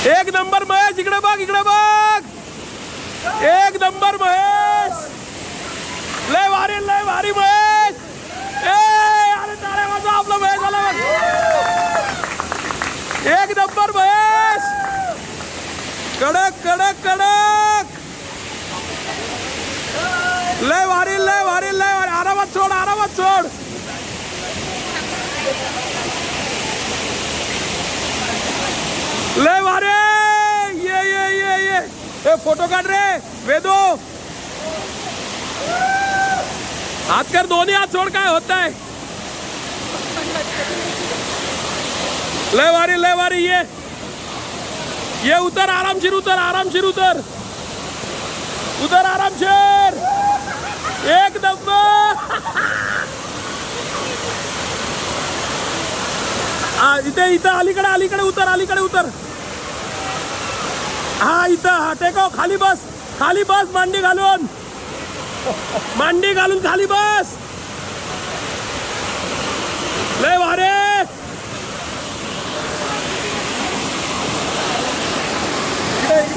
एक नंबर महेश, इकडे बघ, इकडे बघ. एक नंबर महेश, लय भारी महेश. अरे टाळ्या वाजवा, आपला महेश आला. एक नंबर महेश, कडक कडक कडक. लय भारी. आरामात सोड. लय भारी. ये फोटो काढ रे वेदो. हात कर, दोन्ही हात सोड. काय होत आहे? लय भारी. ये उतर, आरामशीर उतर. आरामशीर. एक नंबर. इथे अलीकडे उतर. हा इथं. हा टेको, खाली बस. मांडी घालून खाली बस.